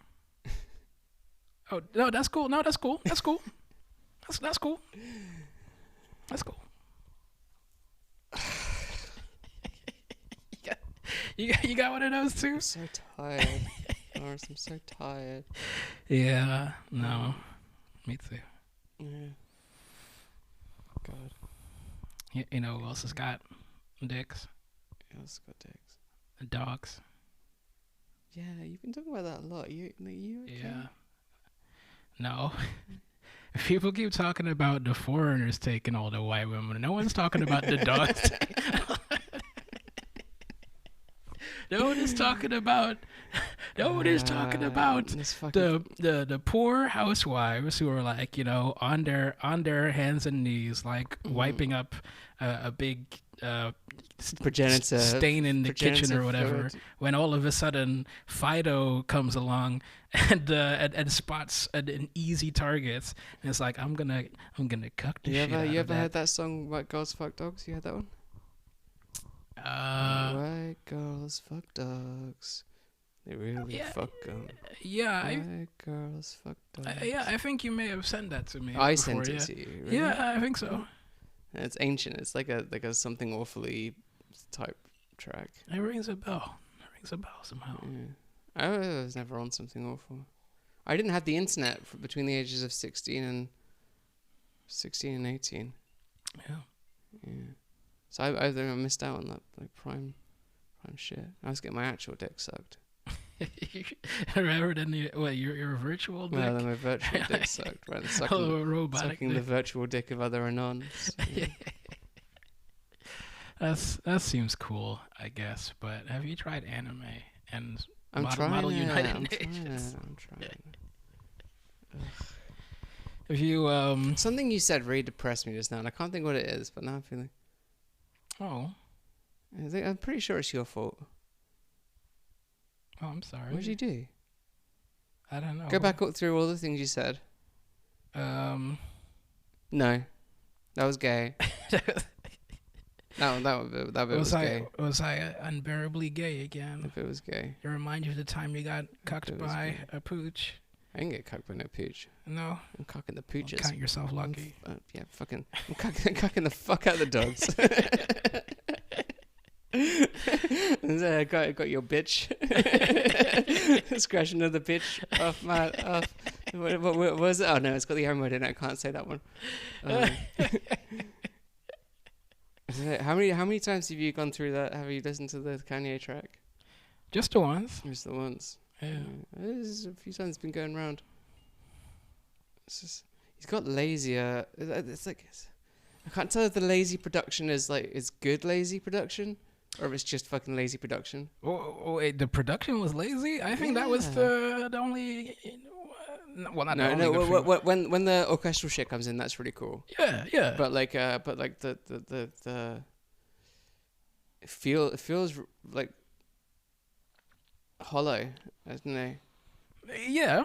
Oh no, that's cool. No, that's cool. That's cool. That's cool. That's cool. You got one of those too? I'm so tired. Lawrence, I'm so tired. Yeah. No. Me too. Yeah. God. You know who else has got dicks? Who else got dicks? Dogs. Yeah, you've been talking about that a lot. You okay? Yeah. No. People keep talking about the foreigners taking all the white women. No one's talking about the dogs. Nobody's talking about the poor housewives who are like, you know, on their hands and knees, like wiping up a big progenitor stain in the kitchen or whatever. fluid. When all of a sudden Fido comes along and spots an easy target, and it's like, I'm gonna cuck the shit out You of ever that. heard that song "White Girls Fuck Dogs"? You heard that one? White girls fuck dogs. They really fuck them. Yeah, White girls fuck dogs. I think you may have sent that to me. I before, sent it yeah. to you. Really? Yeah, I think so. And it's ancient. It's like a something awfully type track. It rings a bell. Somehow. Yeah. I was never on something awful. I didn't have the internet between the ages of 16 and 18. Yeah. Yeah. So I think I missed out on that like prime shit. I was getting my actual dick sucked. Rather than your virtual dick. Well, then my virtual dick sucked. Right, sucking the virtual dick of other anons. Yeah. That seems cool, I guess. But have you tried anime and I'm model trying. United Nations? I'm trying. If you Something you said really depressed me just now, and I can't think what it is. But now I'm feeling. oh I'm pretty sure it's your fault. I'm sorry. What did you do? I don't know. Go back up through all the things you said. No, that was gay. that bit was gay. Was I unbearably gay again? If it was gay, It reminds you of the time you got cucked it was by gay. a pooch. I didn't get cucked by no pooch. No, I'm cocking the well, pooches. count yourself lucky. Yeah, fucking. I'm cocking the fuck out of the dogs. I got your bitch. Scratching another bitch off my off. What was it? Oh no, it's got the M word in it. I can't say that one. How many times have you gone through that? Have you listened to the Kanye track? Just the once. Just the once. Yeah. There's a few times it's been going around. It's just he's got lazier. It's like I can't tell if the lazy production is good lazy production or if it's just fucking lazy production. Oh, wait, the production was lazy? I think that was the only. Well, not the only. No. good thing. When the orchestral shit comes in, that's really cool. Yeah. But the it feels like hollow, doesn't it? Yeah,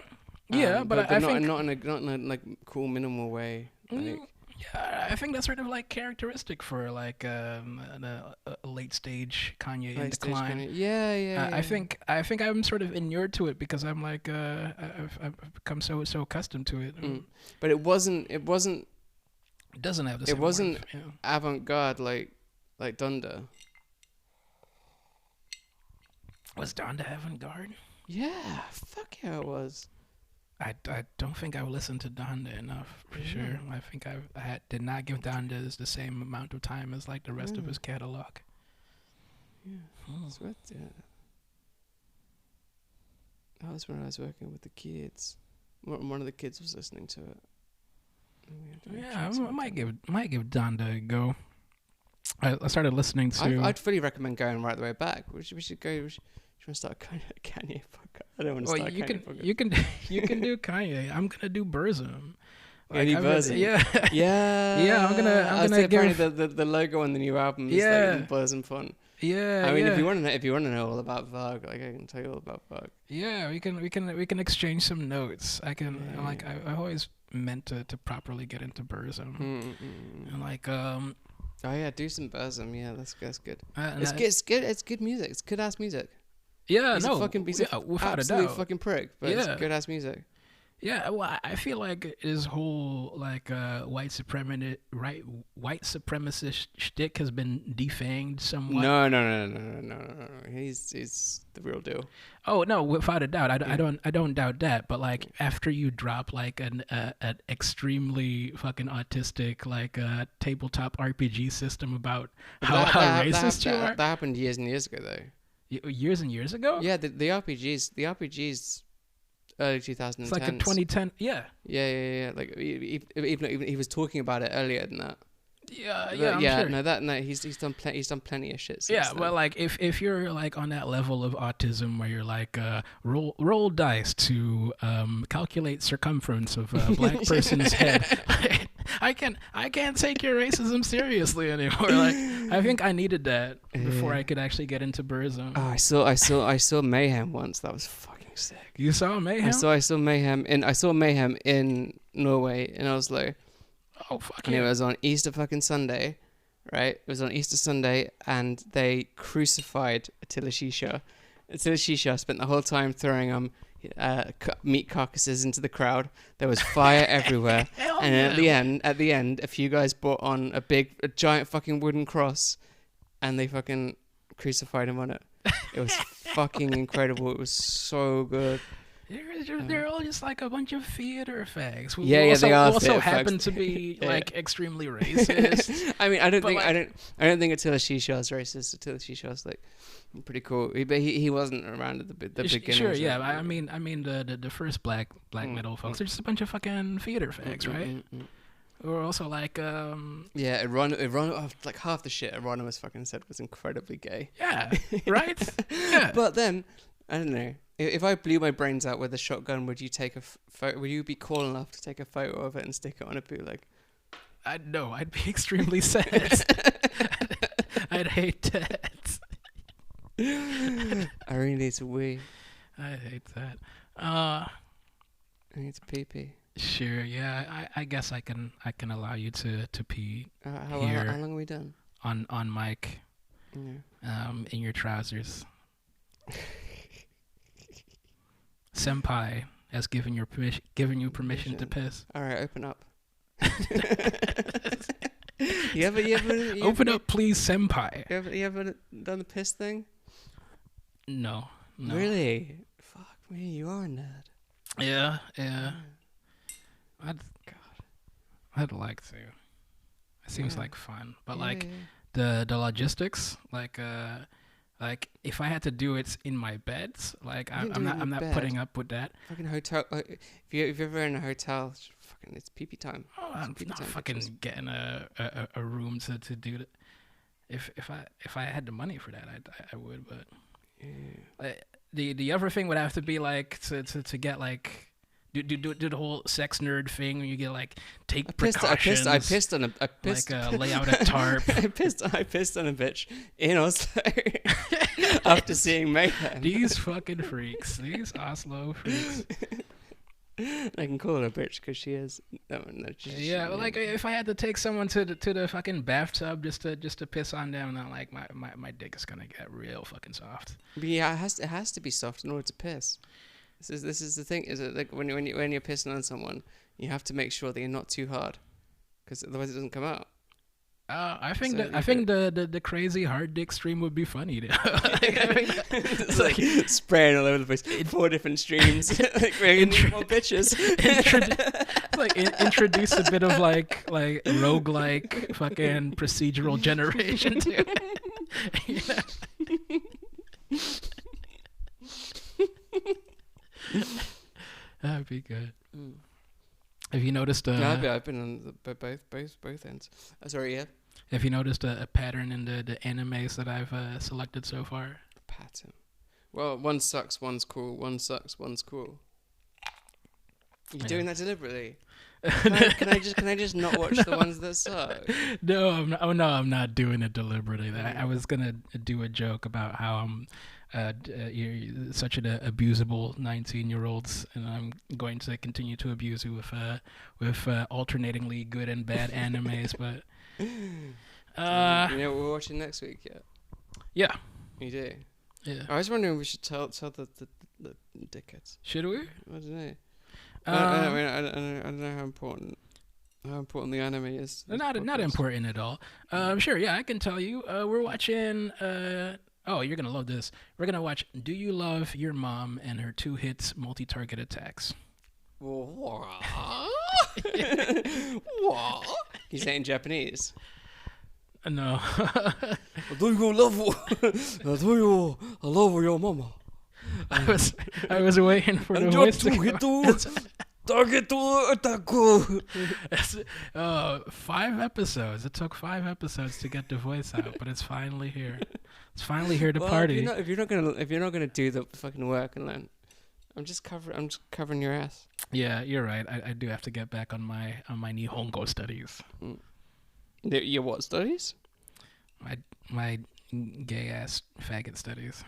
but I not, think not in a like cool minimal way. Like, yeah, I think that's sort of like characteristic for like a late stage Kanye in decline. Yeah. I think I'm sort of inured to it because I'm like I've become so accustomed to it. But it wasn't. It doesn't have the same. It wasn't warmth, yeah. avant-garde like Donda. Was Donda avant-garde? Yeah, fuck yeah, it was. I don't think I've listened to Donda enough for sure. I think I did not give Donda the same amount of time as like the rest of his catalog. Yeah, that's what. Yeah. That was when I was working with the kids. One of the kids was listening to it. Yeah, I might give Donda a go. I started listening to. I'd fully recommend going right the way back. We should go. We should want to start a Kanye podcast. I don't want to start a Kanye podcast. You can do Kanye. I'm gonna do Burzum. Like, Burzum. Yeah. I'm gonna give the logo on the new album is like Burzum font. Yeah. I mean, if you want to know all about Varg, like I can tell you all about Varg. Yeah, we can exchange some notes. I always meant to properly get into Burzum. And like Oh yeah, do some Burzum. Yeah, that's good. And It's good. It's good. It's good music. It's good ass music. Yeah, He's no, a fucking he's yeah, a without a absolute doubt. fucking prick, but Yeah. it's good ass music. Yeah, well, I feel like his whole like white supremacist shtick has been defanged somewhat. No. He's the real deal. Oh no, without a doubt, I don't doubt that. But like after you drop like an extremely fucking autistic like tabletop RPG system about how racist you are, That happened years and years ago though. years and years ago. Yeah, the RPGs. Early 2010s. It's like a 2010. Yeah. Yeah. Like even he was talking about it earlier than that. Yeah, But I'm sure. He's done plenty of shit. Since Yeah, then. well, like if you're like on that level of autism where you're like roll dice to calculate circumference of a black person's head, I can't take your racism seriously anymore. Like I think I needed that before I could actually get into Burzum. Oh, I saw Mayhem once. That was fucking sick. You saw Mayhem? I saw Mayhem in Norway, and I was like, oh fuck and yeah. it was on Easter fucking Sunday, right? It was on Easter Sunday, and they crucified Attila Shisha. Attila Shisha spent the whole time throwing meat carcasses into the crowd. There was fire everywhere, Hell and yeah. at the end, a few guys brought on a giant fucking wooden cross, and they fucking crucified him on it. It was fucking incredible. It was so good. They're all just like a bunch of theater fags. Who Yeah, also, they are also theater happen fags. to be Yeah. like extremely racist. I mean, I don't But, think Attila Shisha is racist. Attila Shisha is like pretty cool, but he wasn't around at the beginning. Sure, yeah. I mean the first black metal folks are just a bunch of fucking theater fags, right? Or also like Yeah, like half the shit Euronymous fucking said was incredibly gay. yeah, right? Yeah. But then I don't know. If I blew my brains out with a shotgun, would you take a photo? Would you be cool enough to take a photo of it and stick it on a bootleg? I'd be extremely sad. I'd hate that. I really need to wee. I hate that. I need to pee pee. Sure, yeah. I guess I can allow you to pee How here long are we done? on mic, Yeah. in your trousers. Senpai has given you permission to piss. All right, open up. you ever Open up, please, senpai. You ever done the piss thing? No. Really? Fuck me, you are a nerd. Yeah. I'd like to. It seems Yeah. like fun, but Yeah, like yeah. the logistics, like if I had to do it in my bed, like You can do I'm it not in I'm your not bed. putting up with that. Fucking hotel. If you're ever in a hotel, it's pee-pee time. Oh, I'm pee-pee not time, fucking bitches. getting a room to do that. If I had the money for that, I would. But the other thing would have to be like to get like do the whole sex nerd thing where you get like take precautions. I pissed on a lay out a tarp. I pissed on a bitch in Oslo after seeing Mayhem. These fucking freaks. These Oslo freaks. I can call her a bitch because she is. No, Yeah, well, like if I had to take someone to the fucking bathtub just to piss on them, then like my dick is gonna get real fucking soft. But yeah, it has to be soft in order to piss. This is the thing. Is it like when you're pissing on someone, you have to make sure that you're not too hard, because otherwise it doesn't come out. I think So the crazy hard dick stream would be funny. It's like spraying all over the place. 4 different streams. Like we're gonna need more bitches. Introduce a bit of like roguelike fucking procedural generation to it. That'd be good. Have you noticed? I've been on both ends. Sorry, yeah. Have you noticed a pattern in the animes that I've selected so far? Pattern. Well, one sucks, one's cool. One sucks, one's cool. You're doing that deliberately. Can I just not watch the ones that suck? No, I'm not. Oh no, I'm not doing it deliberately. I was gonna do a joke about how I'm you're such an abusable 19-year-olds, and I'm going to continue to abuse you with alternatingly good and bad animes. But You know what we're watching next week yet? Yeah. You do? Yeah. I was wondering if we should tell the dickheads. Should we? I don't know. I don't know how important the anime is. Not important at all. Sure, yeah, I can tell you. We're watching. Oh, you're gonna love this. We're gonna watch "Do You Love Your Mom" and her 2 hits multi-target attacks. What? You say in Japanese? No. Do you love? I love your mama. I was waiting for the voice to come. Target attack. 5 episodes. It took 5 episodes to get the voice out, but it's finally here. It's finally here to party. If you're not gonna do the fucking work and then, I'm just covering your ass. Yeah, you're right. I do have to get back on my Nihongo studies. Your what studies? My gay ass faggot studies.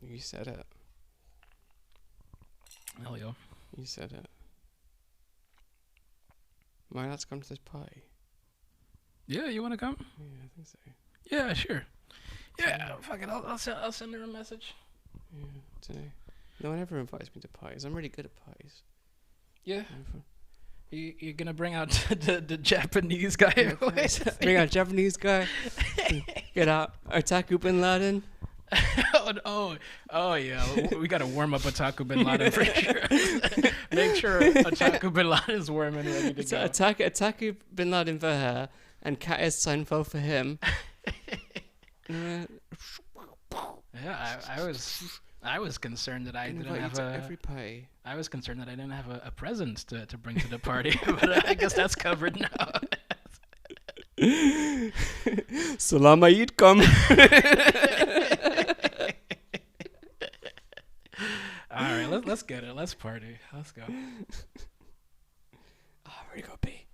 You said it. Hell yeah. You said it. Might let's come to this party. Yeah, you want to come? Yeah, I think so. Yeah, sure. Yeah, fuck it. I'll send her a message. Yeah, today. No one ever invites me to parties. I'm really good at parties. Yeah. You're gonna bring out the Japanese guy. Bring out Japanese guy. Get out Otaku Bin Laden. oh yeah. We gotta warm up Otaku Bin Laden for sure. Make sure Otaku Bin Laden is warm and ready to go. Otaku Bin Laden for her and Katya Seinfeld for him. Yeah, I was concerned that I didn't have every pie. I was concerned that I didn't have a present to bring to the party, but I guess that's covered now. Salam alaikum. All right, let's get it. Let's party. Let's go. Oh, where do you go pee?